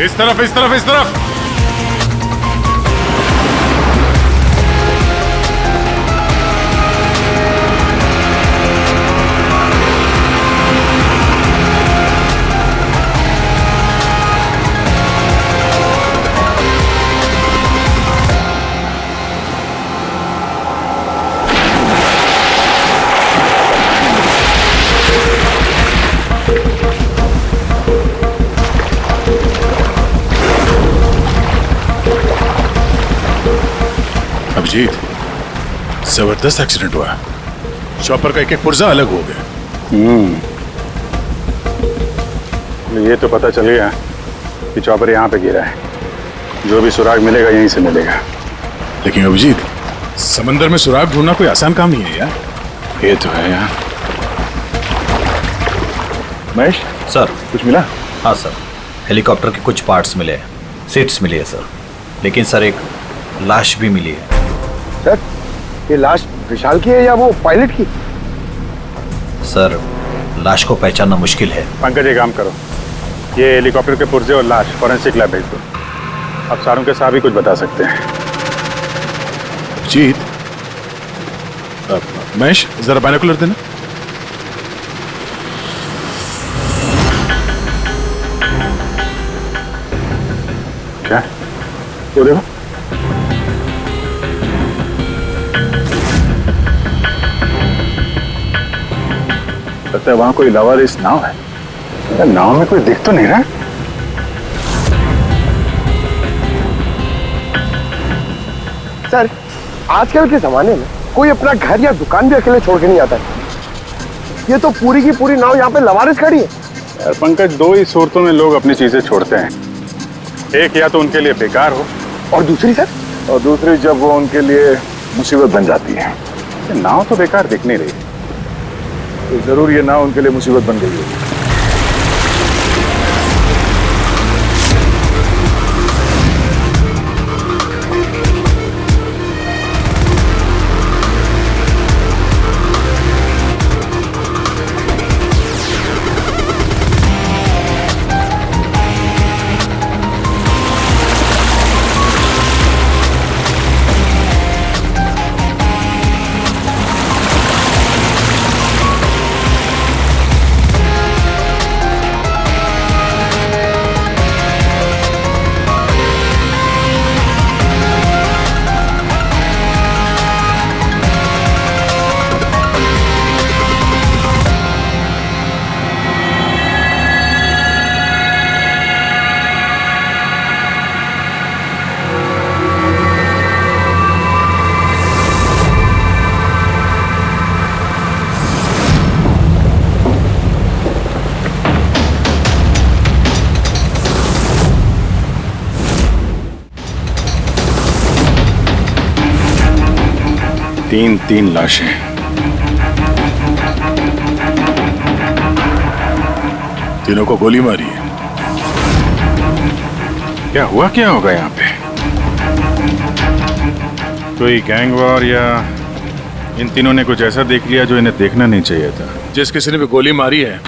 इस तरफ, इस तरफ, इस तरफ। अभिजीत, जबरदस्त एक्सीडेंट हुआ। चॉपर का एक एक पुर्जा अलग हो गया। ये तो पता चल गया कि चॉपर यहाँ पे गिरा है। जो भी सुराग मिलेगा यहीं से मिलेगा। लेकिन अभिजीत, समंदर में सुराग ढूंढना कोई आसान काम नहीं है यार। ये तो है यार। महेश सर, कुछ मिला? हाँ सर, हेलीकॉप्टर के कुछ पार्ट्स मिले हैं, सीट्स मिली है सर। लेकिन सर एक लाश भी मिली है। सर, ये लाश विशाल की है या वो पायलट की? सर, लाश को पहचानना मुश्किल है। पंकज, एक काम करो, ये हेलीकॉप्टर के पुर्जे और लाश फॉरेंसिक लैब भेज दो। अब सारों के साथ भी कुछ बता सकते हैं। अभिजीत, महेश जरा बाइनोकुलर देना। क्या? वो देखो। लगता है वहां कोई लवारिस नाव है। नाव में कोई दिख तो नहीं रहा। सर, आजकल के जमाने में कोई अपना घर या दुकान भी अकेले छोड़ के नहीं आता है। ये तो पूरी की पूरी नाव यहाँ पे लवारिस खड़ी है। यार पंकज, दो ही सूरतों में लोग अपनी चीजें छोड़ते हैं। एक या तो उनके लिए बेकार हो, और दूसरी सर? और दूसरी जब वो उनके लिए मुसीबत बन जाती है। ये नाव तो बेकार दिख नहीं रही, तो जरूर ये नाव उनके लिए मुसीबत बन गई है। तीन लाशें। तीनों को गोली मारी है। क्या हुआ, क्या होगा यहाँ पे? कोई गैंग वॉर या इन तीनों ने कुछ ऐसा देख लिया जो इन्हें देखना नहीं चाहिए था? जिस किसी ने भी गोली मारी है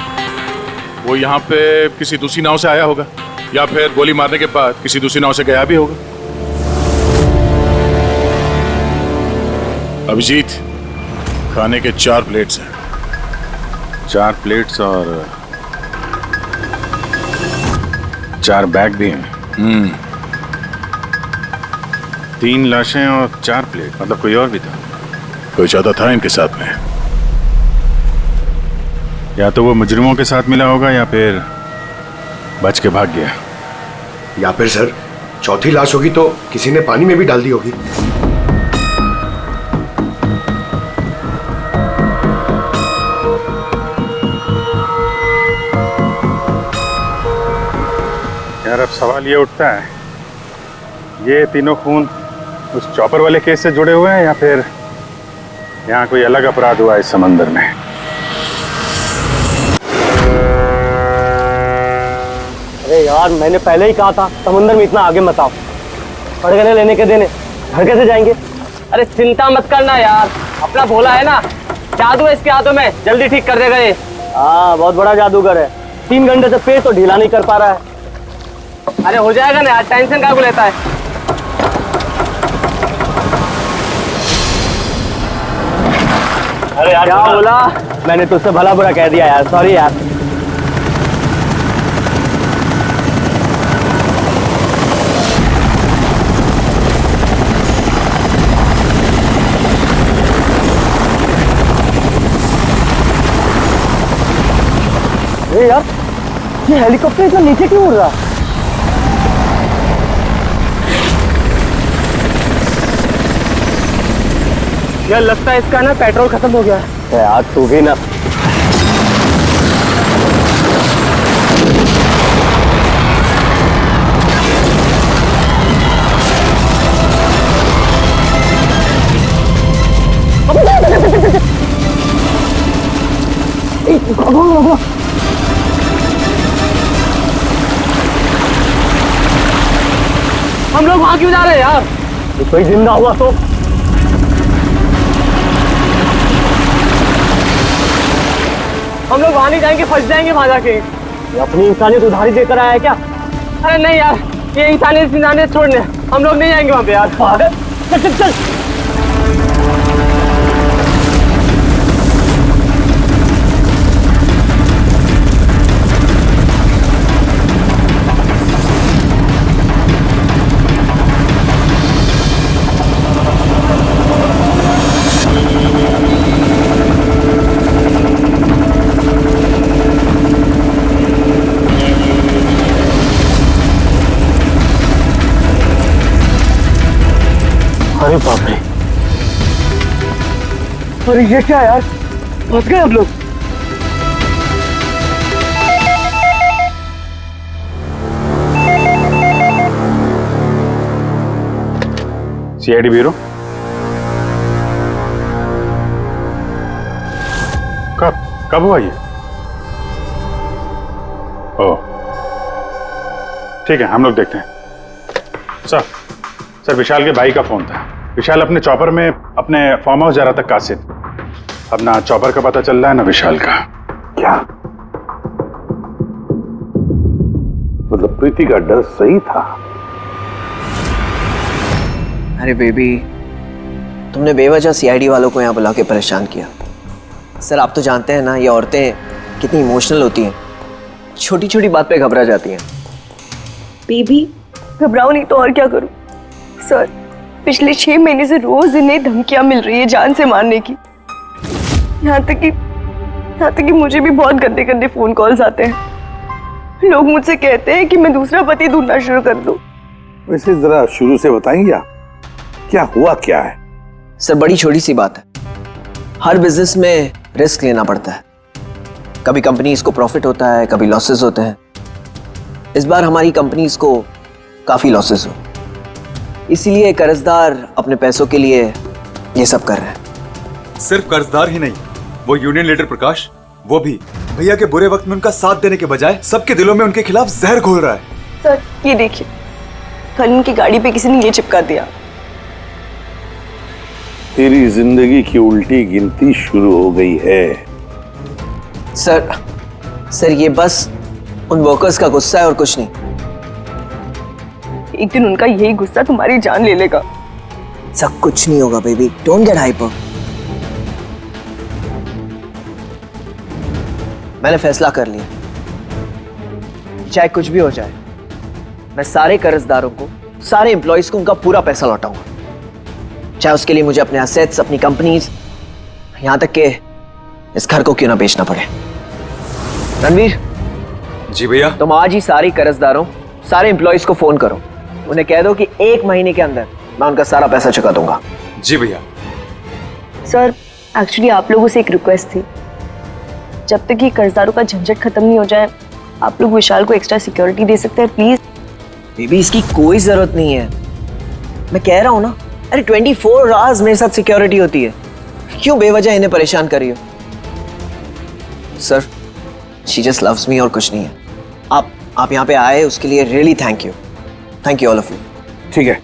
वो यहाँ पे किसी दूसरी नाव से आया होगा, या फिर गोली मारने के बाद किसी दूसरी नाव से गया भी होगा। अभिजीत, खाने के 4 प्लेट्स हैं। 4 प्लेट्स और 4 बैग भी हैं। 3 लाशें और 4 प्लेट, मतलब कोई और भी था? कोई ज्यादा था इनके साथ में। या तो वो मुजरिमों के साथ मिला होगा या फिर बच के भाग गया। या फिर सर, चौथी लाश होगी तो किसी ने पानी में भी डाल दी होगी। यार, अब सवाल ये उठता है, ये तीनों खून उस चॉपर वाले केस से जुड़े हुए हैं या फिर यहाँ कोई अलग अपराध हुआ इस समंदर में? अरे यार, मैंने पहले ही कहा था समंदर में इतना आगे मत आओ। पड़गने लेने के देने घर कैसे जाएंगे? अरे चिंता मत करना यार, अपना भोला है ना, जादू है इसके हाथों में, जल्दी ठीक कर देगा ये। हाँ, बहुत बड़ा जादूगर है। 3 घंटे से पेट तो ढीला नहीं कर पा रहा है। अरे हो जाएगा ना यार, टेंशन काहे को लेता है। अरे यार क्या बोला? मैंने तुझसे भला बुरा कह दिया यार, सॉरी यार। अरे यार, ये हेलीकॉप्टर इतना नीचे क्यों उड़ रहा है? यार लगता है इसका ना पेट्रोल खत्म हो गया है। यार तू भी ना। हम लोग वहां क्यों जा रहे हैं यार? कोई जिंदा हुआ तो? हम लोग वहां नहीं जाएंगे, फंस जाएंगे वहां जाके। ये अपनी इंसानियत उधारी देकर आया है क्या? अरे नहीं यार, ये इंसानियत छोड़ने हम लोग नहीं जाएंगे वहां पे यार। पागल, चल चल चल। अरे बाप रे, अरे ये क्या यार, फंस गए हम लोग। CID bureau. कब हुआ ये? ओह ठीक है, हम लोग देखते हैं। सर विशाल के भाई का फोन था। विशाल अपने चॉपर में अपने फार्म हाउस जा रहा था कासिद। अब ना चॉपर का पता चल रहा है ना विशाल का। क्या मतलब प्रीति का डर सही था? अरे बेबी, तुमने बेवजह सीआईडी वालों को यहाँ बुला के परेशान किया। सर आप तो जानते हैं ना, ये औरतें कितनी इमोशनल होती हैं, छोटी छोटी बात पे घबरा जाती हैं। बेबी घबराओ नहीं तो और क्या करूं? सर पिछले 6 महीने से रोज इन्हें धमकियां मिल रही है जान से मारने की। यहाँ तक कि मुझे भी बहुत गंदे गंदे फोन कॉल्स आते हैं। लोग मुझसे कहते हैं कि मैं दूसरा पति ढूंढना शुरू कर दूं। वैसे जरा शुरू से बताएंगे क्या हुआ क्या है? सर बड़ी छोटी सी बात है, हर बिजनेस में रिस्क लेना पड़ता है। कभी कंपनीज को प्रॉफिट होता है, कभी लॉसेस होते हैं। इस बार हमारी कंपनीज को काफी लॉसेस हो, इसीलिए कर्जदार अपने पैसों के लिए ये सब कर रहे हैं। सिर्फ कर्जदार ही नहीं, वो यूनियन लीडर प्रकाश, वो भी भैया के बुरे वक्त में उनका साथ देने के बजाय सबके दिलों में उनके खिलाफ जहर घोल रहा है। सर ये देखिए, कल उनकी गाड़ी पे किसी ने ये चिपका दिया। तेरी जिंदगी की उल्टी गिनती शुरू हो गई है। सर ये बस उन वर्कर्स का गुस्सा है और कुछ नहीं। एक दिन उनका यही गुस्सा तुम्हारी जान ले लेगा। सब कुछ नहीं होगा बेबी, डोंट गेट हाइपर। मैंने फैसला कर लिया, चाहे कुछ भी हो जाए, मैं सारे कर्जदारों को, सारे एम्प्लॉयज को उनका पूरा पैसा लौटाऊंगा, चाहे उसके लिए मुझे अपने असेट्स, अपनी कंपनीज, यहां तक के इस घर को क्यों ना बेचना पड़े। रणवीर जी भैया। तुम आज ही सारे कर्जदारों, सारे एम्प्लॉयज को फोन करो, उन्हें कह दो कि 1 महीने के अंदर मैं उनका सारा पैसा चुका दूंगा। जी भैया। सर एक्चुअली आप लोगों से एक रिक्वेस्ट थी, जब तक ये कर्जदारों का झंझट खत्म नहीं हो जाए, आप लोग विशाल को एक्स्ट्रा सिक्योरिटी दे सकते हैं प्लीज। बेबी इसकी कोई जरूरत नहीं है, मैं कह रहा हूं ना। अरे 24 आवर्स मेरे साथ सिक्योरिटी होती है, क्यों बेवजह इन्हें परेशान कर रही हो? Sir she just loves me और कुछ नहीं है। आप यहाँ पे आए उसके लिए really thank you all of you. ठीक है,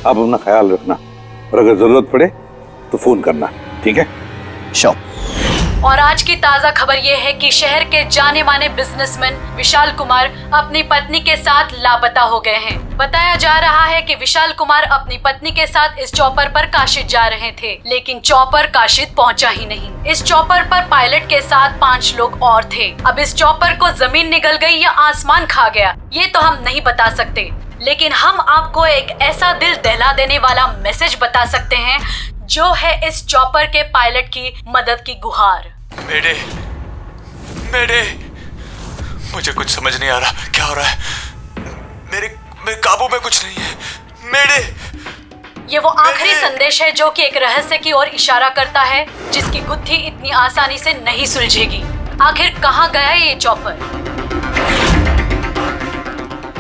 आप अपना ख्याल रखना और अगर जरूरत पड़े तो फोन करना, ठीक है? श्योर। और आज की ताजा खबर ये है कि शहर के जाने माने बिजनेसमैन विशाल कुमार अपनी पत्नी के साथ लापता हो गए हैं। बताया जा रहा है कि विशाल कुमार अपनी पत्नी के साथ इस चॉपर पर काशिद जा रहे थे, लेकिन चॉपर काशिद पहुंचा ही नहीं। इस चॉपर पर पायलट के साथ 5 लोग और थे। अब इस चॉपर को जमीन निगल गई या आसमान खा गया, ये तो हम नहीं बता सकते, लेकिन हम आपको एक ऐसा दिल दहला देने वाला मैसेज बता सकते हैं जो है इस चॉपर के पायलट की मदद की गुहार। मेरे मुझे कुछ समझ नहीं आ रहा, क्या हो रहा है? मेरे काबू में कुछ नहीं है। मेरे ये वो आखिरी संदेश है जो कि एक रहस्य की ओर इशारा करता है, जिसकी गुत्थी इतनी आसानी से नहीं सुलझेगी। आखिर कहाँ गया ये चॉपर?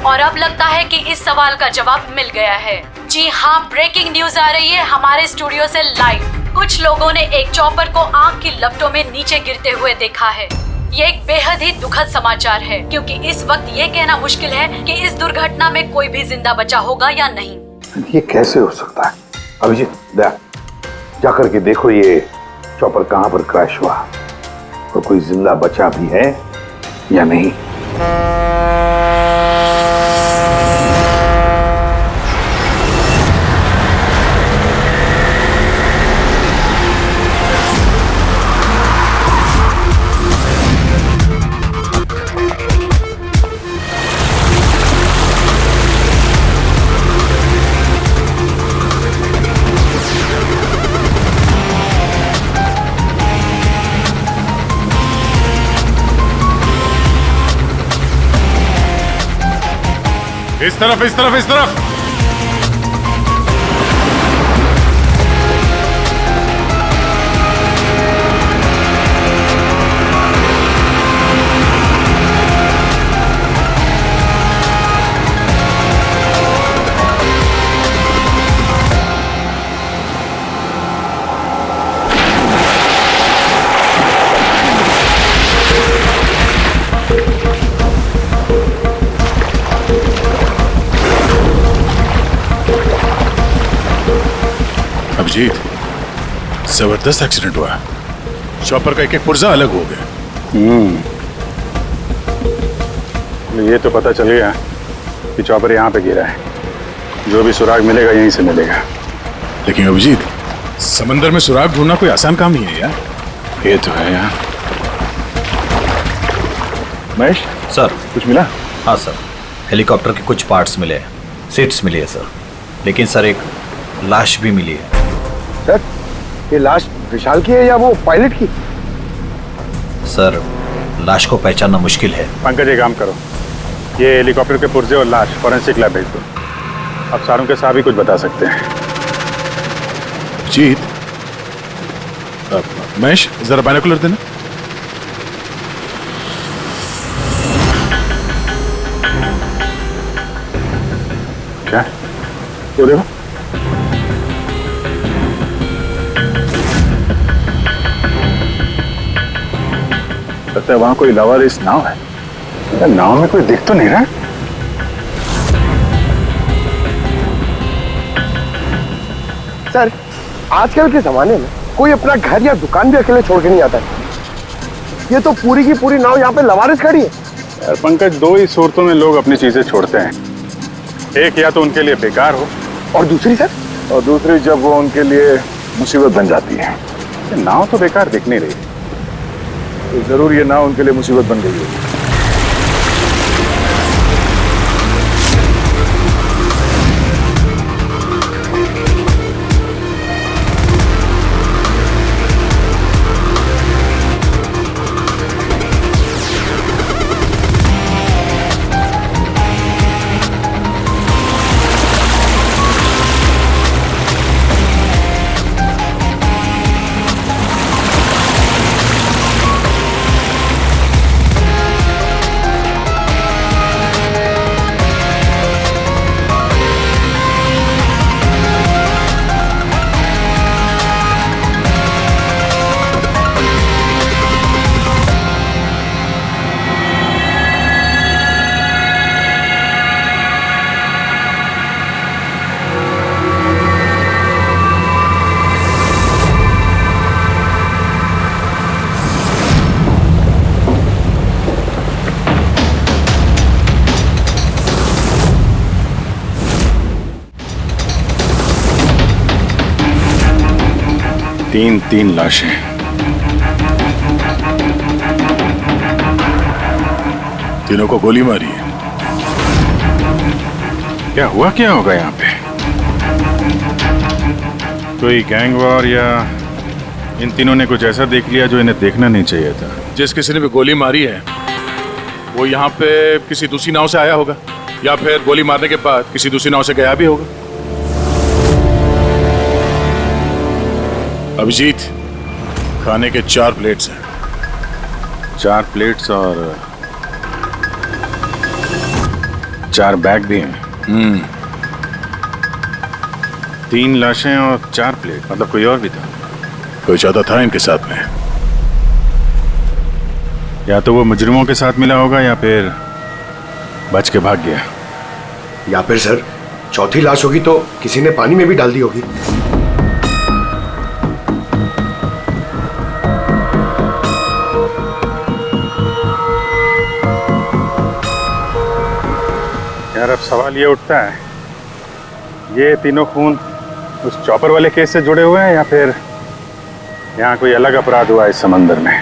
और अब लगता है कि इस सवाल का जवाब मिल गया है। जी हाँ, ब्रेकिंग न्यूज आ रही है हमारे स्टूडियो से लाइव। कुछ लोगों ने एक चॉपर को आग की लपटों में नीचे गिरते हुए देखा है। ये एक बेहद ही दुखद समाचार है, क्योंकि इस वक्त ये कहना मुश्किल है कि इस दुर्घटना में कोई भी जिंदा बचा होगा या नहीं। ये कैसे हो सकता है? अभिजीत, जाकर के देखो ये चॉपर कहाँ पर क्रैश हुआ और कोई जिंदा बचा भी है या नहीं। इस तरफ, इस तरफ, इस तरफ। अभिजीत, जबरदस्त एक्सीडेंट हुआ। चॉपर का एक पुर्जा अलग हो गया। ये तो पता चल गया कि चॉपर यहाँ पे गिरा है। जो भी सुराग मिलेगा यहीं से मिलेगा। लेकिन अभिजीत, समंदर में सुराग ढूंढना कोई आसान काम नहीं है यार। ये तो है यार। महेश सर, कुछ मिला? हाँ सर, हेलीकॉप्टर के कुछ पार्ट्स मिले हैं, सीट्स मिली है सर, लेकिन सर एक लाश भी मिली है। सर, ये लाश विशाल की है या वो पायलट की? सर, लाश को पहचानना मुश्किल है। पंकज, एक काम करो, ये हेलीकॉप्टर के पुर्जे और लाश फॉरेंसिक लैब भेज दो। अब सारों के साथ भी कुछ बता सकते हैं। जीत, महेश जरा बाइनोकुलर देना। क्या? वो देखो। लगता है वहां कोई लावारिस नाव है। यार, नाव में कोई दिख तो नहीं रहा। सर, आजकल के जमाने में कोई अपना घर या दुकान भी अकेले छोड़ के नहीं आता है। ये तो पूरी की पूरी नाव यहाँ पे लवारिस खड़ी है। यार पंकज, दो ही सूरतों में लोग अपनी चीजें छोड़ते हैं। एक या तो उनके लिए बेकार हो, और दूसरी सर? और दूसरी जब वो उनके लिए मुसीबत बन जाती है। ये नाव तो बेकार दिख नहीं रही, तो जरूर ये नाव उनके लिए मुसीबत बन गई है। तीन लाशें। तीनों को गोली मारी है। क्या होगा यहाँ पे? कोई गैंग वॉर या इन तीनों ने कुछ ऐसा देख लिया जो इन्हें देखना नहीं चाहिए था? जिस किसी ने भी गोली मारी है वो यहाँ पे किसी दूसरी नाव से आया होगा या फिर गोली मारने के बाद किसी दूसरी नाव से गया भी होगा। अभिजीत, खाने के 4 प्लेट्स हैं। 4 प्लेट्स और 4 बैग भी हैं। 3 लाशें और 4 प्लेट, मतलब कोई और भी था? कोई ज्यादा था इनके साथ में। या तो वो मुजरिमों के साथ मिला होगा या फिर बच के भाग गया। या फिर सर चौथी लाश होगी तो किसी ने पानी में भी डाल दी होगी। यार अब सवाल ये उठता है, ये तीनों खून उस चॉपर वाले केस से जुड़े हुए हैं या फिर यहाँ कोई अलग अपराध हुआ इस समंदर में?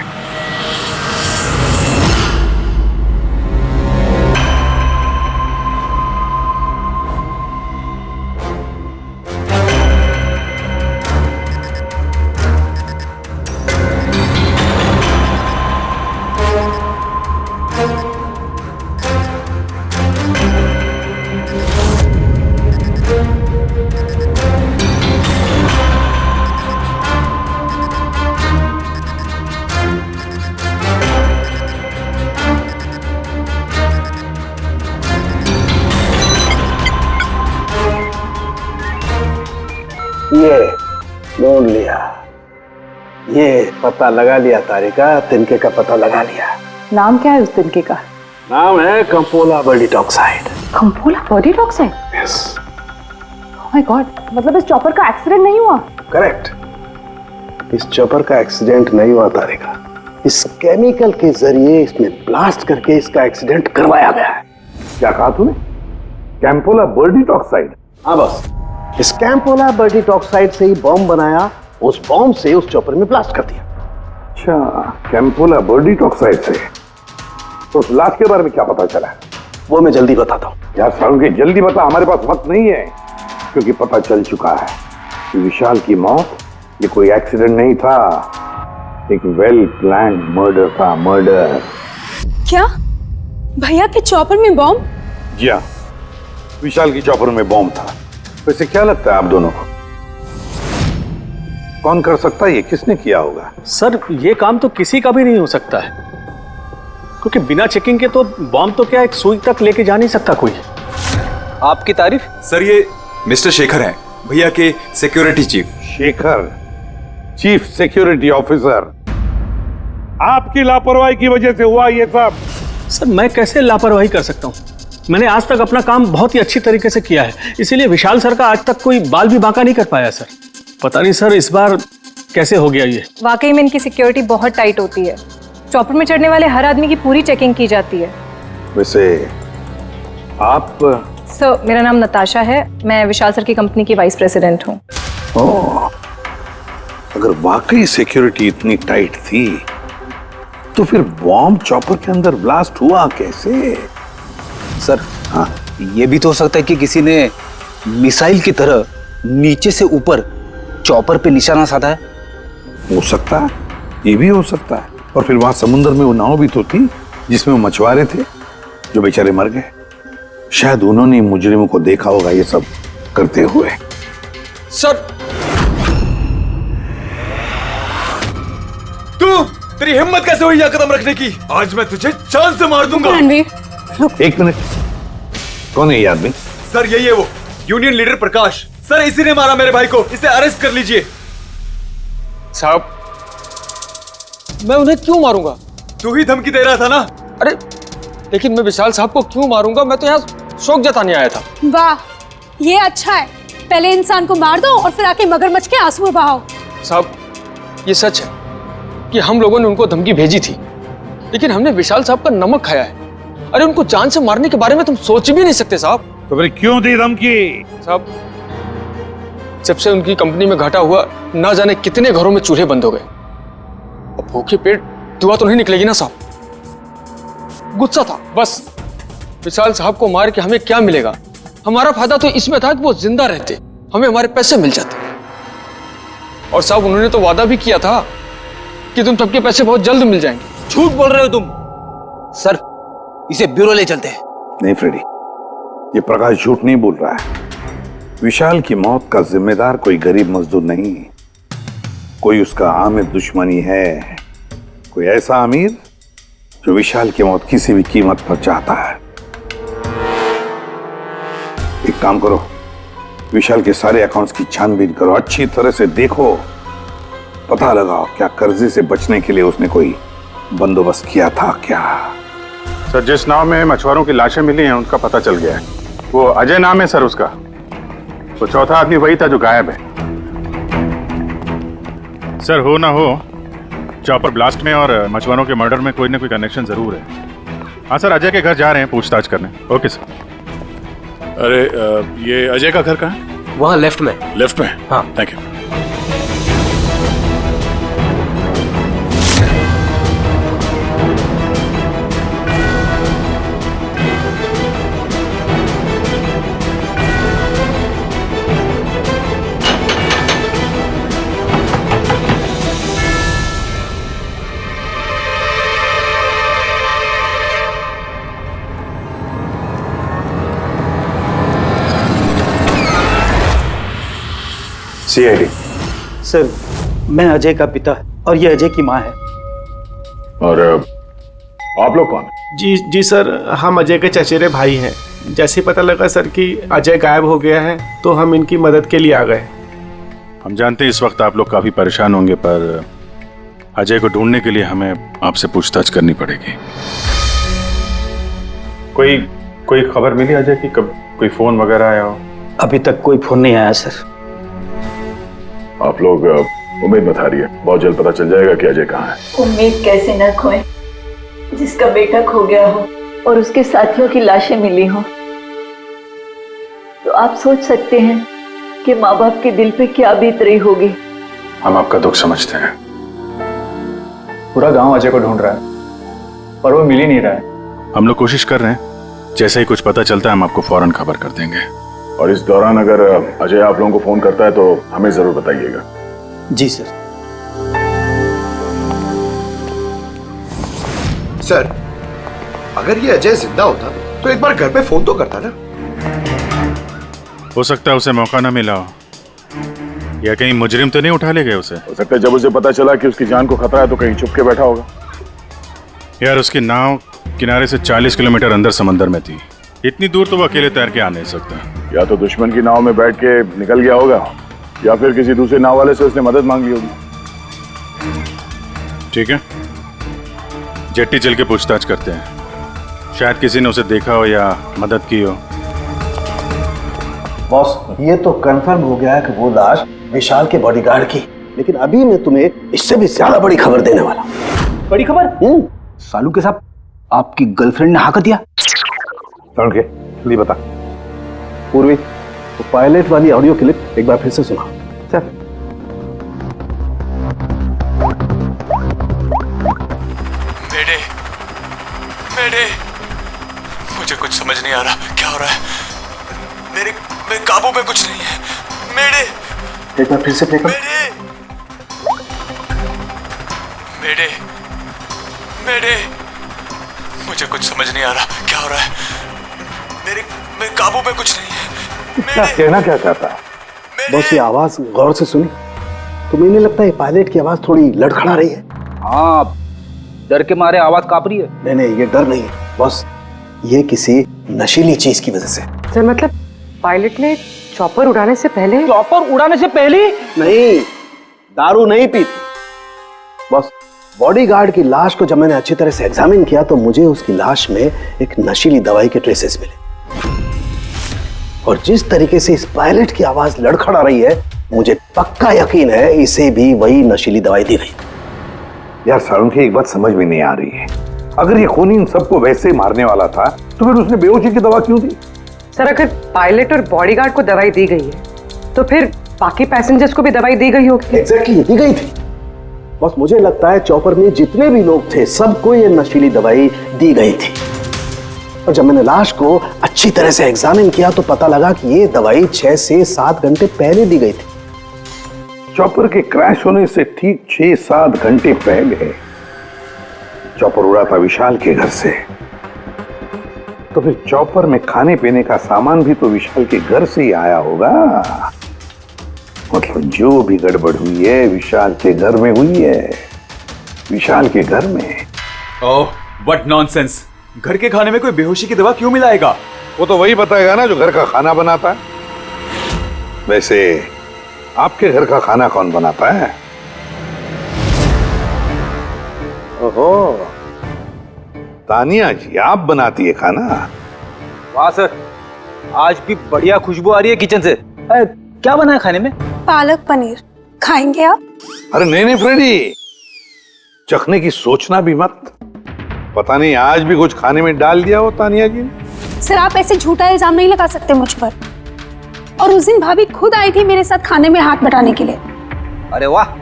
ये ढूंढ लिया, ये पता लगा लिया तारिका, तिनके का पता लगा लिया। नाम क्या है उस तिनके का? नाम है कंपोला बर्डीटॉक्साइड। कंपोला बर्डीटॉक्साइड? यस। ओह माय गॉड, मतलब इस चॉपर का एक्सीडेंट नहीं हुआ? करेक्ट, इस चॉपर का एक्सीडेंट नहीं हुआ तारिका, इस केमिकल के जरिए इसमें ब्लास्ट करके इसका एक्सीडेंट करवाया गया है। क्या कहा तूने? कैंपोला बर्डीटॉक्साइड? हाँ बस, इस कैंपोला बर्डीटॉक्साइड से ही बॉम्ब बनाया, उस बॉम्ब से उस चॉपर में ब्लास्ट कर दिया। अच्छा, कैंपोला बर्डीटॉक्साइड से। तो उस लाश के बारे में क्या पता चला? वो मैं जल्दी बताता हूँ। यार सारुण के जल्दी बता, हमारे पास वक्त नहीं है, क्योंकि पता चल चुका है कि विशाल की मौत ये कोई एक्सीडेंट नहीं था, एक वेल प्लान्ड मर्डर था। मर्डर। क्या भैया के चॉपर में बॉम्ब? जी हाँ, विशाल की चॉपर में बॉम्ब था। वैसे क्या लगता है आप दोनों को, कौन कर सकता है? ये किसने किया होगा? सर ये काम तो किसी का भी नहीं हो सकता है, क्योंकि बिना चेकिंग के तो बॉम्ब तो क्या एक सुई तक लेके जा नहीं सकता कोई। आपकी तारीफ? सर ये मिस्टर शेखर हैं, भैया के security chief. Shekhar, chief security officer. आपकी लापरवाही की वजह से हुआ ये सब। सर मैं कैसे लापरवाही कर सकता हूँ? मैंने आज तक अपना काम बहुत ही अच्छी तरीके से किया है, इसीलिए विशाल सर का आज तक कोई बाल भी बांका नहीं कर पाया सर। पता नहीं सर इस बार कैसे हो गया ये। वाकई में इनकी सिक्योरिटी बहुत टाइट होती है, चॉपर में चढ़ने वाले हर आदमी की पूरी चेकिंग की जाती है। वैसे आप? सर मेरा नाम नताशा है, मैं विशाल सर की कंपनी की वाइस प्रेसिडेंट हूँ। ओह, अगर वाकई सिक्योरिटी इतनी टाइट थी तो फिर बॉम्ब चॉपर के अंदर ब्लास्ट हुआ कैसे? सर हाँ, ये भी तो हो सकता है कि किसी ने मिसाइल की तरह नीचे से ऊपर चॉपर पे निशाना साधा है। हो सकता है, ये भी हो सकता है। और फिर वहां समुद्र में वो नाव भी तो थी जिसमें वो मछुआरे थे जो बेचारे मर गए। शायद उन्होंने मुजरिमों को देखा होगा ये सब करते हुए। सर तेरी हिम्मत कैसे हुई यह कदम रखने की? आज मैं तुझे जान से मार दूंगा। एक मिनट, कौन है ये आदमी? सर यही है वो यूनियन लीडर प्रकाश। सर इसी ने मारा मेरे भाई को, इसे अरेस्ट कर लीजिए। साहब मैं उन्हें क्यों मारूंगा? तू ही धमकी दे रहा था ना। अरे लेकिन मैं विशाल साहब को क्यों मारूंगा? मैं तो यहाँ शोक जताने आया था। वाह, ये अच्छा है, पहले इंसान को मार दो और फिर आके मगरमच्छ के आंसू बहाओ। साहब ये सच है कि हम लोगों ने उनको धमकी भेजी थी, लेकिन हमने विशाल साहब का नमक खाया है। अरे उनको जान से मारने के बारे में तुम सोच भी नहीं सकते साहब। तो फिर क्यों दी धमकी? साहब जब से उनकी कंपनी में घाटा हुआ, ना जाने कितने घरों में चूल्हे बंद हो गए। अब भूखे पेट दुआ तो नहीं निकलेगी ना साहब। गुस्सा था बस। विशाल साहब को मार के हमें क्या मिलेगा? हमारा फायदा तो इसमें था कि वो जिंदा रहते, हमें हमारे पैसे मिल जाते। और साहब उन्होंने तो वादा भी किया था कि तुम सबके पैसे बहुत जल्द मिल जाएंगे। झूठ बोल रहे हो तुम। सर, इसे ब्यूरो ले चलते हैं। नहीं फ्रेडी, ये प्रकाश झूठ नहीं बोल रहा है। विशाल की मौत का जिम्मेदार कोई गरीब मजदूर नहीं, कोई उसका आमिर दुश्मनी है, कोई ऐसा अमीर जो विशाल की मौत किसी भी कीमत पर चाहता है। एक काम करो, विशाल के सारे अकाउंट्स की छानबीन करो, अच्छी तरह से देखो, पता लगाओ क्या कर्जे से बचने के लिए उसने कोई बंदोबस्त किया था क्या। सर, जिस नाव में मछुआरों की लाशें मिली हैं उनका पता चल गया है। वो अजय नाम है सर उसका। वो चौथा आदमी वही था जो गायब है। सर, हो ना हो, चॉपर ब्लास्ट में और मछुआरों के मर्डर में कोई ना कोई कनेक्शन जरूर है। हाँ सर, अजय के घर जा रहे हैं पूछताछ करने। Okay sir. अरे ये अजय का घर कहाँ है? वहाँ लेफ्ट में। लेफ्ट में? हाँ। Thank you. CID। सर, मैं अजय का पिता और ये अजय की माँ है। और आप लोग कौन? जी सर, हम अजय के चचेरे भाई हैं। जैसे पता लगा सर कि अजय गायब हो गया है तो हम इनकी मदद के लिए आ गए। हम जानते हैं इस वक्त आप लोग काफी परेशान होंगे, पर अजय को ढूंढने के लिए हमें आपसे पूछताछ करनी पड़ेगी। कोई खबर मिली अजय की? कब कोई फोन वगैरह आया हो? अभी तक कोई फोन नहीं आया सर। आप लोग उम्मीद मत हारिए, बहुत जल्द पता चल जाएगा कि अजय कहाँ है। उम्मीद कैसे न खोए, जिसका बेटा खो गया हो और उसके साथियों की लाशें मिली हो, तो आप सोच सकते हैं कि माँ बाप के दिल पे क्या बीत रही होगी। हम आपका दुख समझते हैं। पूरा गांव अजय को ढूंढ रहा है पर वो मिल ही नहीं रहा है। हम लोग कोशिश कर रहे हैं, जैसे ही कुछ पता चलता है हम आपको फौरन खबर कर देंगे। और इस दौरान अगर अजय आप लोगों को फोन करता है तो हमें जरूर बताइएगा। जी सर। सर, अगर ये अजय जिंदा होता तो एक बार घर पे फोन तो करता ना। हो सकता है उसे मौका ना मिला हो, या कहीं मुजरिम तो नहीं उठा ले गए उसे। हो सकता है जब उसे पता चला कि उसकी जान को खतरा है तो कहीं छुप के बैठा होगा। यार, उसकी नाव किनारे से 40 किलोमीटर अंदर समंदर में थी। इतनी दूर तो वो अकेले तैर के आ नहीं सकता। या तो दुश्मन की नाव में बैठ के निकल गया होगा, या फिर किसी दूसरे नाव वाले से उसने मदद मांग ली होगी। ठीक है, जेट्टी चल के पूछताछ करते हैं। शायद किसी ने उसे देखा हो या मदद की हो। बॉस, ये तो कंफर्म हो गया है कि वो लाश विशाल के बॉडीगार्ड की, लेकिन अभी मैं तुम्हें इससे भी ज्यादा बड़ी खबर देने वाला हूं। बड़ी खबर? सालू के साथ आपकी गर्लफ्रेंड ने हाँ कर दिया? के लिए बता पूर्वी, वो पायलट वाली ऑडियो क्लिप एक बार फिर से सुना। चल। मेरे मुझे कुछ समझ नहीं आ रहा क्या हो रहा है। मेरे काबू में कुछ नहीं है। मेरे एक बार फिर से प्ले कर। मेरे मुझे कुछ समझ नहीं आ रहा क्या हो रहा है। मेरे काबू में कुछ नहीं है। क्या कहना क्या चाहता है? बस ये आवाज गौर से सुनी तो मैंने लगता है पायलट की आवाज थोड़ी लड़खड़ा रही है। हाँ, डर के मारे आवाज कांप रही है। नहीं, ये डर नहीं है, बस ये किसी नशीली चीज की वजह से। सर, मतलब पायलट ने चॉपर उड़ाने से पहले? चॉपर उड़ाने से पहले? नहीं, दारू नहीं पी थी। बस बॉडीगार्ड की लाश को जब मैंने अच्छी तरह से एग्जामिन किया तो मुझे उसकी लाश में एक नशीली दवाई के ट्रेसेस मिले। और जिस तरीके से इस पायलट की आवाज लड़खड़ा रही है, मुझे पक्का यकीन है इसे भी वही नशीली दवाई दी गई। यार सारुण की एक बात समझ में नहीं आ रही है, अगर ये खूनी इन सबको वैसे ही मारने वाला था तो फिर उसने बेहोशी की दवा क्यों दी? सर, अगर पायलट और बॉडीगार्ड को दवाई दी गई है तो फिर बाकी पैसेंजर्स को भी दवाई दी गई होगी। एग्जैक्टली, दी गई थी। बस मुझे लगता है चॉपर में जितने भी लोग थे सबको ये नशीली दवाई दी गई थी। और जब मैंने लाश को अच्छी तरह से एग्जामिन किया तो पता लगा कि ये दवाई 6 से 7 घंटे पहले दी गई थी। चॉपर के क्रैश होने से ठीक 6-7 घंटे पहले चॉपर उड़ा था विशाल के घर से। तो फिर चॉपर में खाने पीने का सामान भी तो विशाल के घर से ही आया होगा। मतलब जो भी गड़बड़ हुई है विशाल के घर में हुई है, विशाल के घर में। ओह व्हाट नॉनसेंस, घर के खाने में कोई बेहोशी की दवा क्यों मिलाएगा? वो तो वही बताएगा ना जो घर का खाना बनाता है। वैसे आपके घर का खाना कौन बनाता है? ओहो, तानिया जी आप बनाती है खाना? वाह सर, आज भी बढ़िया खुशबू आ रही है किचन से। क्या बना है खाने में? पालक पनीर खाएंगे आप? अरे नहीं फ्रेडी, चखने की सोचना भी मत। पता नहीं आज भी कुछ खाने में डाल दिया हो तानिया जी ने। सर आप ऐसे झूठा इल्जाम नहीं लगा सकते मुझ पर। और उस दिन भाभी खुद आई थी मेरे साथ खाने में हाथ बटाने के लिए। अरे वाह,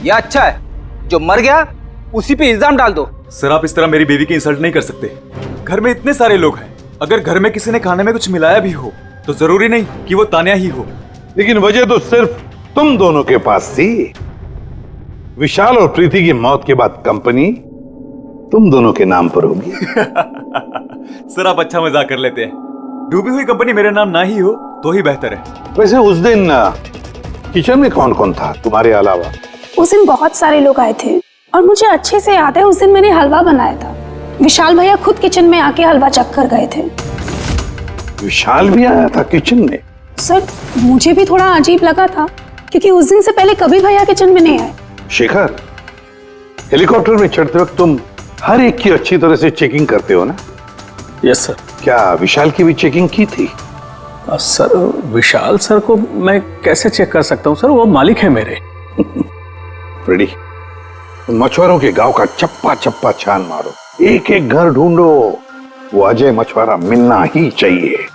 यह अच्छा है, जो मर गया उसी पे इल्जाम डाल दो। सर आप इस तरह मेरी बीवी की इंसल्ट नहीं कर सकते। घर में इतने सारे लोग हैं, अगर घर में किसी ने खाने में कुछ मिलाया भी हो तो जरूरी नहीं कि वो तानिया ही हो। लेकिन वजह तो सिर्फ तुम दोनों के पास थी। विशाल और प्रीति की मौत के बाद कंपनी तुम दोनों के नाम पर होगी। सर आप अच्छा मजाक कर लेते हैं। डूबी हुई कंपनी मेरे नाम ना ही हो तो ही बेहतर है। वैसे उस दिन किचन में कौन कौन था तुम्हारे अलावा? उस दिन बहुत सारे लोग आए थे और मुझे अच्छे से याद है उस दिन मैंने हलवा बनाया था। विशाल भैया खुद किचन में आके हलवा चख कर गए थे। विशाल भी आया था किचन में? सर मुझे भी थोड़ा अजीब लगा था क्योंकि उस दिन से पहले कभी भैया किचन में नहीं आए। शेखर, हेलीकॉप्टर में चढ़ते वक्त तुम हर एक की अच्छी तरह से चेकिंग करते हो ना? Yes sir. क्या विशाल की भी चेकिंग की थी? सर विशाल सर को मैं कैसे चेक कर सकता हूँ सर, वो मालिक है मेरे। फ्रेडी, मछुआरों के गांव का चप्पा चप्पा छान मारो, एक एक घर ढूंढो। वो अजय मछुआरा मिलना ही चाहिए।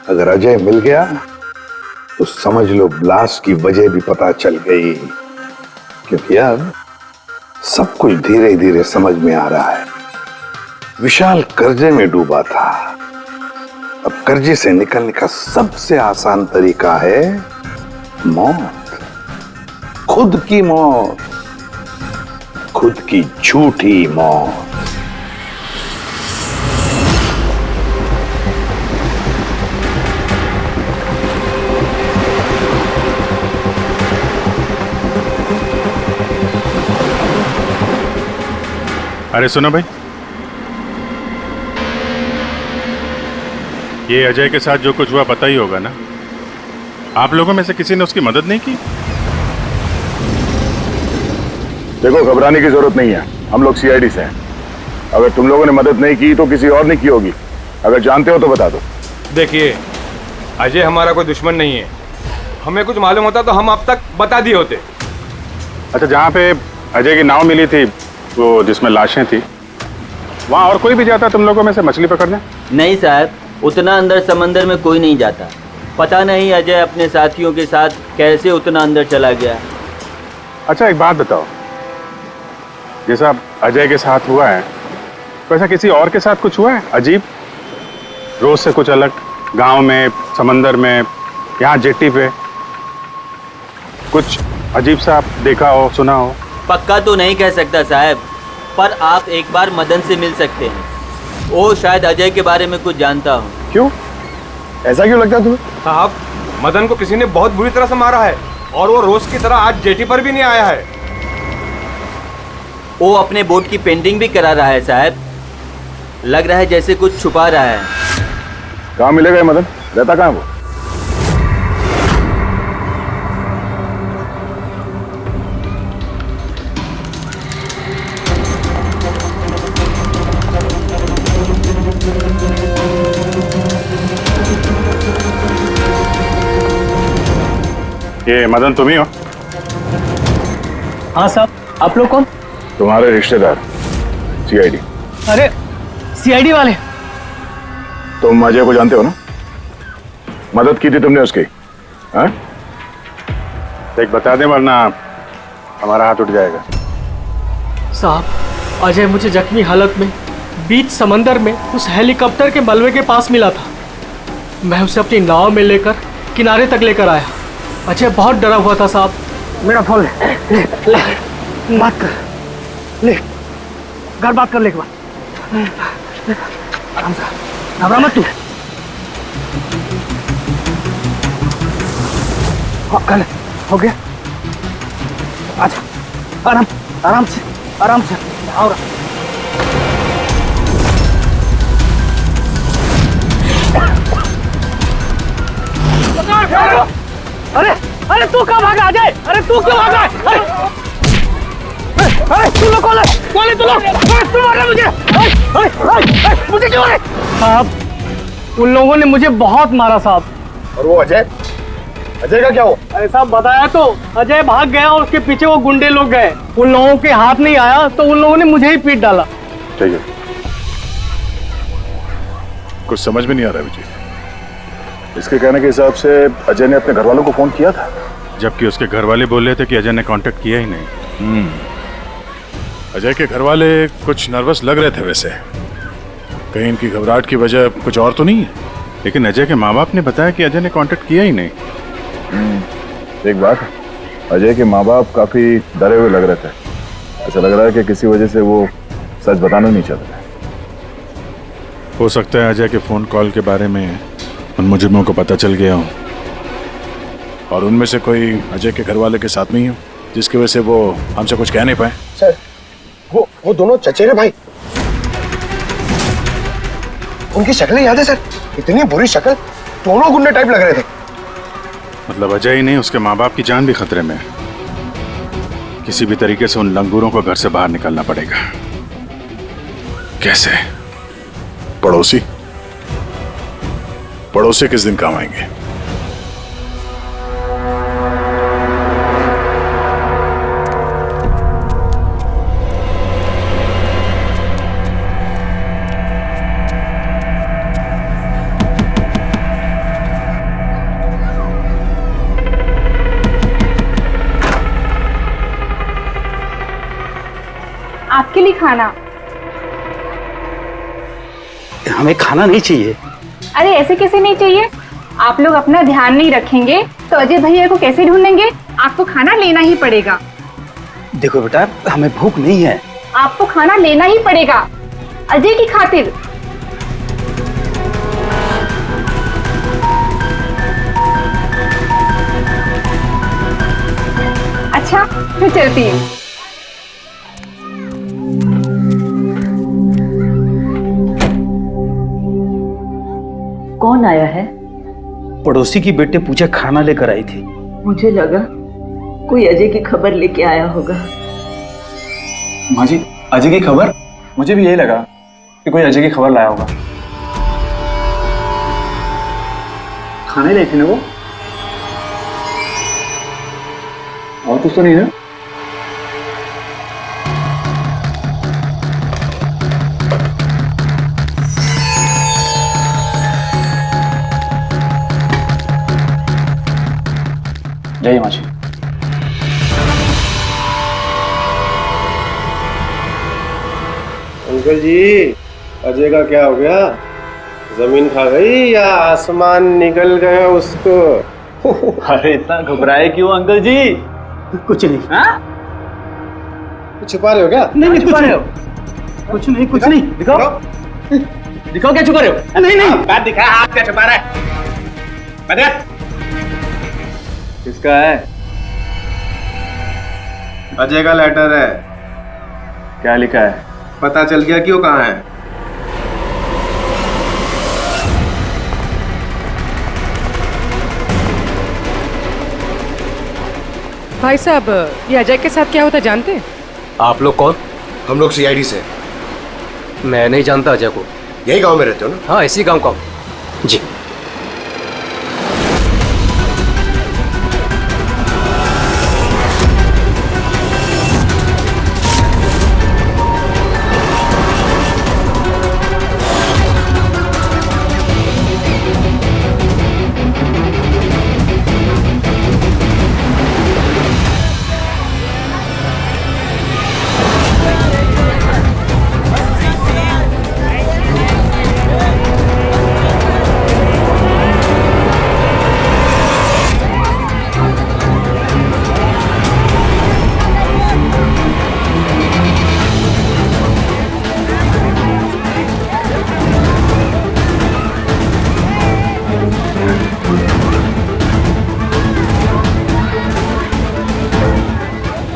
अगर अजय मिल गया तो समझ लो ब्लास्ट की वजह भी पता चल गई। क्योंकि अब सब कुछ धीरे धीरे समझ में आ रहा है। विशाल कर्जे में डूबा था। अब कर्जे से निकलने का सबसे आसान तरीका है मौत। खुद की मौत, खुद की झूठी मौत। अरे सुनो भाई, ये अजय के साथ जो कुछ हुआ पता ही होगा ना। आप लोगों में से किसी ने उसकी मदद नहीं की? देखो घबराने की जरूरत नहीं है, हम लोग सीआईडी से हैं। अगर तुम लोगों ने मदद नहीं की तो किसी और ने की होगी। अगर जानते हो तो बता दो। देखिए, अजय हमारा कोई दुश्मन नहीं है। हमें कुछ मालूम होता तो हम अब तक बता दिए होते। अच्छा, जहाँ पे अजय की नाव मिली थी, वो जिसमें लाशें थी, वहाँ और कोई भी जाता तुम लोगों में से मछली पकड़ने? नहीं साहब, उतना अंदर समंदर में कोई नहीं जाता। पता नहीं अजय अपने साथियों के साथ कैसे उतना अंदर चला गया। अच्छा एक बात बताओ, जैसा अजय के साथ हुआ है वैसा किसी और के साथ कुछ हुआ है अजीब, रोज से कुछ अलग? गांव में, समंदर में, यहाँ जेट्टी पे कुछ अजीब सा देखा हो, सुना हो? पक्का तो नहीं कह सकता साहब, पर आप एक बार मदन से मिल सकते हैं। वो शायद अजय के बारे में कुछ जानता हो। क्यों? ऐसा क्यों लगता है तुम्हें? साहब, मदन को किसी ने बहुत बुरी तरह से मारा है और वो रोज की तरह आज जेटी पर भी नहीं आया है। वो अपने बोट की पेंटिंग भी करा रहा है साहब। लग रहा है जैसे कुछ छुपा रहा है। कहाँ मिलेगा ये मदन? रहता कहाँ वो? ये मदन तुम ही हो? हाँ साहब, आप लोग कौन? तुम्हारे रिश्तेदार, सीआईडी। अरे सीआईडी वाले? तुम अजय को जानते हो ना? मदद की थी तुमने उसकी, हाँ? देख बता दे वरना हमारा हाथ उठ जाएगा। साहब अजय मुझे जख्मी हालत में बीच समंदर में उस हेलीकॉप्टर के मलबे के पास मिला था। मैं उसे अपनी नाव में लेकर किनारे तक लेकर आया। अजय बहुत डरा हुआ था साहब। मेरा फोन ले बात कर, ले घर बात कर ले एक बार। आराम से, घबरा मत तू। हाँ कर ले, हो गया। अच्छा आराम आराम से आराम से आओ। अरे अरे तू कहाँ भागा अजय? अरे तू क्यों भागा? अरे तू लोग कौन है तू लोग? तू मार रहा मुझे? मुझे क्यों? साहब उन लोगों ने मुझे बहुत मारा साहब। और वो अजय? अजय का क्या हो? अरे साहब बताया तो, अजय भाग गया और उसके पीछे वो गुंडे लोग गए। उन लोगों के हाथ नहीं आया तो उन लोगों ने मुझे ही पीट डाला। ठीक है, कुछ समझ में नहीं आ रहा विजय। इसके कहने के हिसाब से अजय ने अपने घर वालों को फोन किया था, जबकि उसके घर वाले बोल रहे थे कि अजय ने कांटेक्ट किया ही नहीं। अजय के घर वाले कुछ नर्वस लग रहे थे वैसे। कहीं इनकी घबराहट की वजह कुछ और तो नहीं है? लेकिन अजय के माँ बाप ने बताया कि अजय ने कांटेक्ट किया ही नहीं। एक बात, अजय के माँ बाप काफी डरे हुए लग रहे थे। ऐसा लग रहा है कि किसी वजह से वो सच बताना नहीं चाहते। हो सकता है अजय के फोन कॉल के बारे में उन मुजरिमों को पता चल गया हो और उनमें से कोई अजय के घर वाले के साथ नहीं हो, जिसकी वजह से वो हमसे कुछ कह नहीं पाए। सर वो दोनों चचेरे भाई, उनकी शक्लें याद है सर? इतनी बुरी शक्ल, दोनों गुंडे टाइप लग रहे थे। मतलब अजय ही नहीं, उसके माँ बाप की जान भी खतरे में है। किसी भी तरीके से उन लंगूरों को घर से बाहर निकालना पड़ेगा। कैसे? पड़ोसी पड़ोसी किस दिन काम आएंगे? आपके लिए खाना। हमें खाना नहीं चाहिए। अरे ऐसे कैसे नहीं चाहिए? आप लोग अपना ध्यान नहीं रखेंगे तो अजय भैया को कैसे ढूंढेंगे? आपको खाना लेना ही पड़ेगा। देखो बेटा, हमें भूख नहीं है। आपको खाना लेना ही पड़ेगा अजय की खातिर। अच्छा मैं चलती हूँ। कौन आया है? पड़ोसी की बेटे पूजा खाना लेकर आई थी। मुझे लगा कोई अजय की खबर लेके आया होगा। माँ जी, अजय की खबर? मुझे भी यही लगा कि कोई अजय की खबर लाया होगा। खाने लाई थी ना वो? और कुछ तो नहीं है? जय माँ जी। अंकल जी, अजय का क्या हो गया? जमीन खा गई या आसमान निकल गया उसको? अरे इतना घबराए क्यों अंकल जी? कुछ नहीं। हाँ? कुछ छुपा रहे हो क्या? नहीं छुपा रहे हो। कुछ नहीं कुछ नहीं। दिखाओ दिखाओ क्या छुपा रहे हो? नहीं नहीं बात दिखा, आप क्या छुपा रहे हैं? किसका है? अजय का लेटर है। क्या लिखा है? पता चल गया कि वो कहाँ है। भाई साहब, ये अजय के साथ क्या होता जानते हैं? आप लोग कौन? हम लोग सीआईडी से। मैं नहीं जानता अजय को। यही गांव में रहते हो ना? हाँ, इसी गांव का। जी।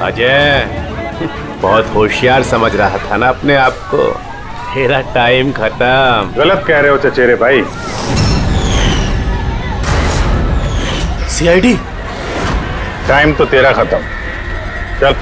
अजय बहुत होशियार समझ रहा था ना अपने आप को। तेरा टाइम खत्म। गलत कह रहे हो चचेरे भाई। सीआईडी टाइम तो तेरा खत्म। चल।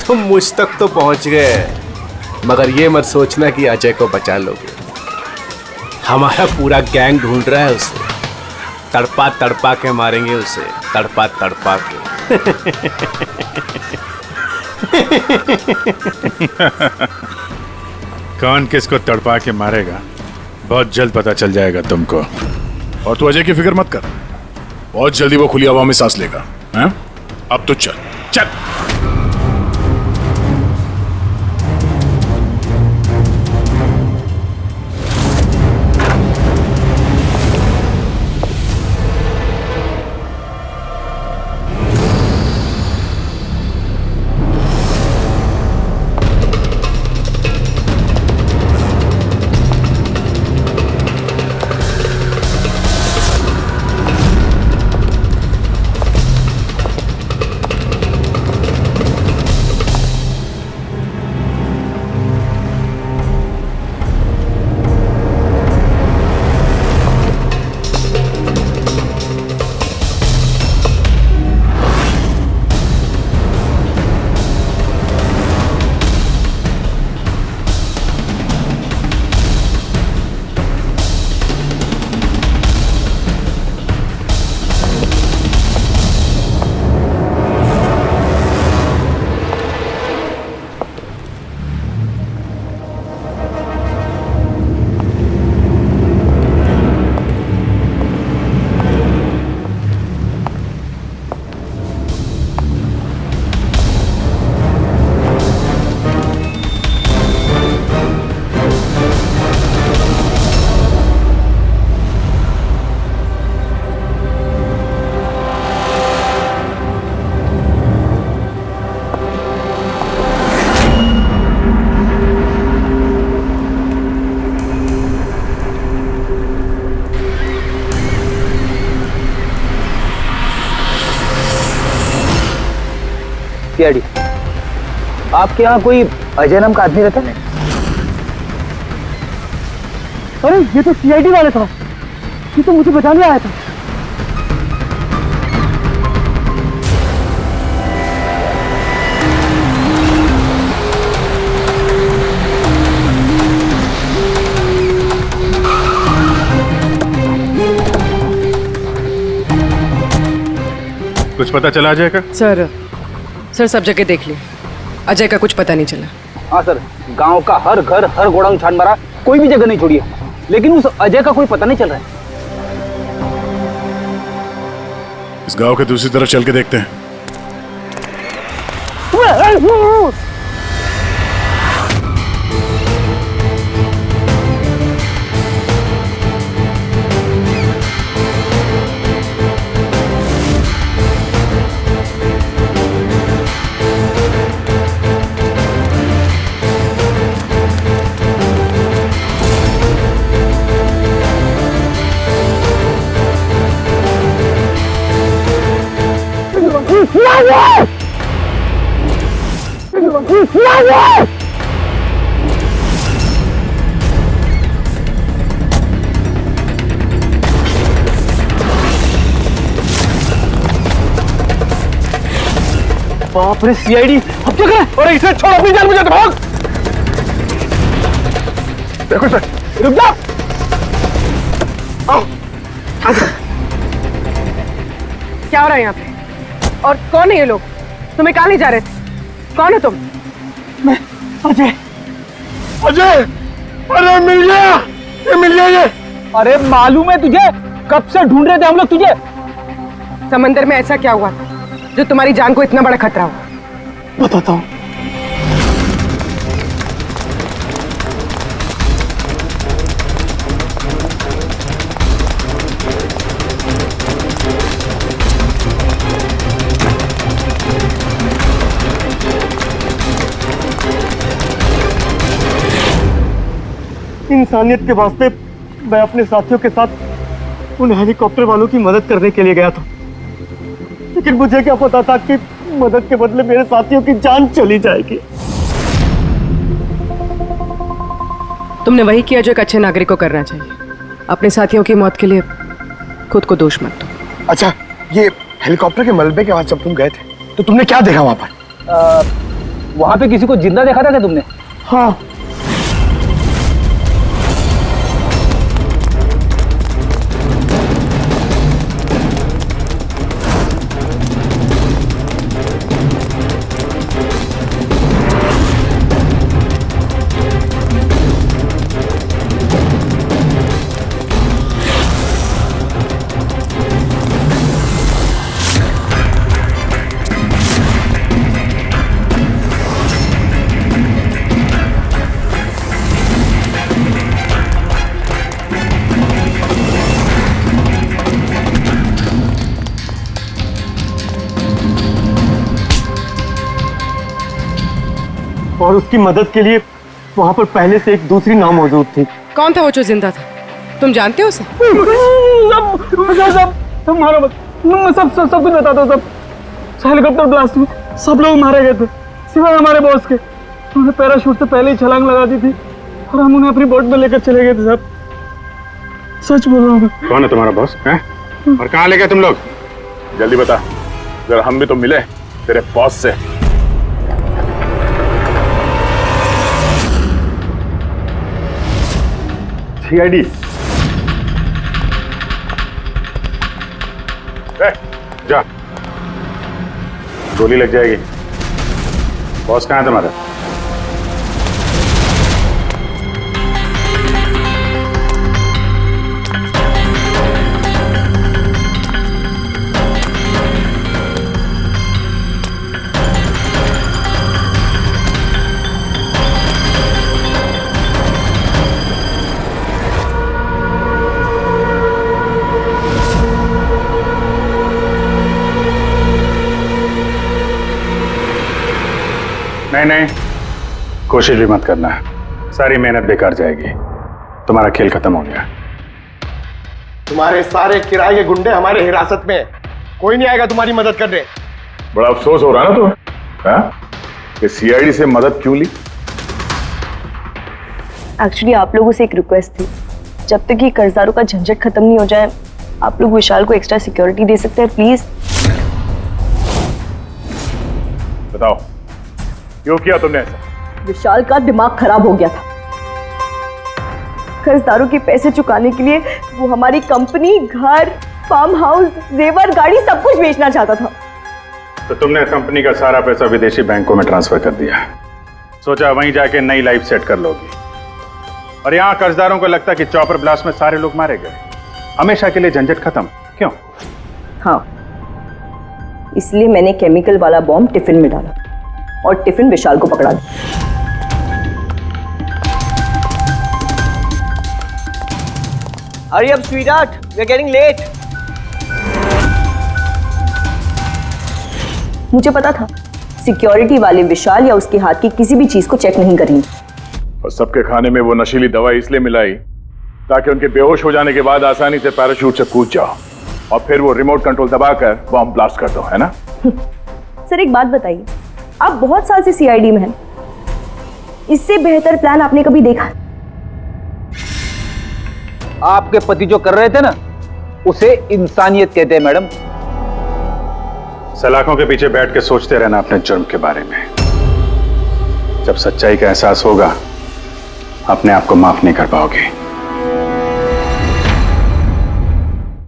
तुम मुझ तक तो पहुंच गए, मगर ये मत सोचना कि अजय को बचा लोगे। हमारा पूरा गैंग ढूंढ रहा है उसे। तड़पा तड़पा के मारेंगे उसे, तड़पा तड़पा के। कौन किसको तड़पा के मारेगा बहुत जल्द पता चल जाएगा तुमको। और तू अजय की फिक्र मत कर, बहुत जल्दी वो खुली हवा में सांस लेगा। हैं? अब तो चल चल। सीआईडी, आपके यहाँ कोई अजय नाम का आदमी रहता है? अरे ये तो सीआईडी वाला था, ये तो मुझे बचाने आया था। कुछ पता चला अजय का? सर सब जगह देख ली, अजय का कुछ पता नहीं चला। हाँ सर, गांव का हर घर हर गोडाउन छान मारा, कोई भी जगह नहीं छोड़ी है, लेकिन उस अजय का कोई पता नहीं चल रहा है। इस गांव के दूसरी तरफ चल के देखते हैं। बाप रे सीआईडी, अब क्या करें? अरे इसे छोड़, अपनी जान बचा, भाग। देखो सर, रुक जा। आओ आजा। क्या हो रहा है यहाँ पे? और कौन है ये लोग? तुम्हें कहाँ ले जा रहे थे? कौन हो तुम? मैं अजय। अजय, अरे मिल गया, ये मिल गया ये। अरे मालूम है तुझे, कब से ढूंढ रहे थे हम लोग तुझे। समंदर में ऐसा क्या हुआ जो तुम्हारी जान को इतना बड़ा खतरा हुआ? बताता हूँ। इंसानियत के वास्ते मैं अपने साथियों के साथ उन हेलीकॉप्टर वालों की मदद करने के लिए गया था, लेकिन मुझे क्या पता था कि मदद के बदले मेरे साथियों की जान चली जाएगी। तुमने वही किया जो एक अच्छे नागरिक को करना चाहिए। अपने साथियों की मौत के लिए खुद को दोष मत दो। अच्छा, ये हेलीकॉप्टर के मलबे के बाद जब तुम गए थे तो तुमने क्या देखा वहां पर? वहां पे किसी को जिंदा देखा था क्या तुमने? हाँ। और उसकी मदद के लिए वहां पर पहले से एक दूसरी नाव मौजूद थी। कौन था वो जो जिंदा था? तुम जानते हो उसे? सब मारो मत, मैं सब कुछ बताता हूँ। सब हेलीकॉप्टर ब्लास्ट में सब लोग मारे गए थे सिवाय हमारे बॉस के। उन्होंने पैराशूट से पहले ही छलांग लगा दी थी और हम उन्हें अपनी बोट में लेकर चले गए थे। साहब सच बोल रहा हूँ। कौन है तुम्हारा बॉस है? और कहाँ ले गए तुम लोग? जल्दी बता, जरा हम भी तो मिले तेरे बॉस से। सीआईडी जा, गोली लग जाएगी। बॉस कहाँ है तुम्हारा? नहीं, कोशिश भी मत करना, सारी मेहनत बेकार जाएगी। तुम्हारा खेल खत्म हो गया। तुम्हारे सारे किराए के गुंडे हमारे हिरासत में हैं। कोई नहीं आएगा तुम्हारी मदद करने। बड़ा अफसोस हो रहा है ना तुम्हें, हाँ? कि सीआईडी से मदद क्यों ली? एक्चुअली आप लोगों से एक रिक्वेस्ट थी, जब तक ये कर्जदारों का झंझट खत्म नहीं हो जाए आप लोग विशाल को एक्स्ट्रा सिक्योरिटी दे सकते हैं प्लीज। बताओ क्यों किया तुमने ऐसा? विशाल का दिमाग खराब हो गया था। कर्जदारों के पैसे चुकाने के लिए वो हमारी कंपनी, घर, फार्म हाउस, जेवर, गाड़ी सब कुछ बेचना चाहता था। तो तुमने कंपनी का सारा पैसा विदेशी बैंकों में ट्रांसफर कर दिया, सोचा वहीं जाके नई लाइफ सेट कर लोगी। और यहाँ कर्जदारों को लगता कि चॉपर ब्लास्ट में सारे लोग मारे गए, हमेशा के लिए झंझट खत्म। क्यों? हाँ, इसलिए मैंने केमिकल वाला बॉम्ब टिफिन में डाला और टिफिन विशाल को पकड़ा दिया। Hurry up, sweetheart. We're getting late. मुझे पता था सिक्योरिटी वाले विशाल या उसके हाथ की किसी भी चीज को चेक नहीं करेंगे। और सबके खाने में वो नशीली दवाई इसलिए मिलाई ताकि उनके बेहोश हो जाने के बाद आसानी से पैराशूट से कूद जाओ और फिर वो रिमोट कंट्रोल दबाकर बॉम्ब ब्लास्ट कर दो, है ना? सर एक बात बताइए, आप बहुत साल से सीआईडी में हैं, इससे बेहतर प्लान आपने कभी देखा? आपके पति जो कर रहे थे ना, उसे इंसानियत कहते हैं मैडम। सलाखों के पीछे बैठ के सोचते रहना अपने जुर्म के बारे में। जब सच्चाई का एहसास होगा अपने आप को माफ नहीं कर पाओगे।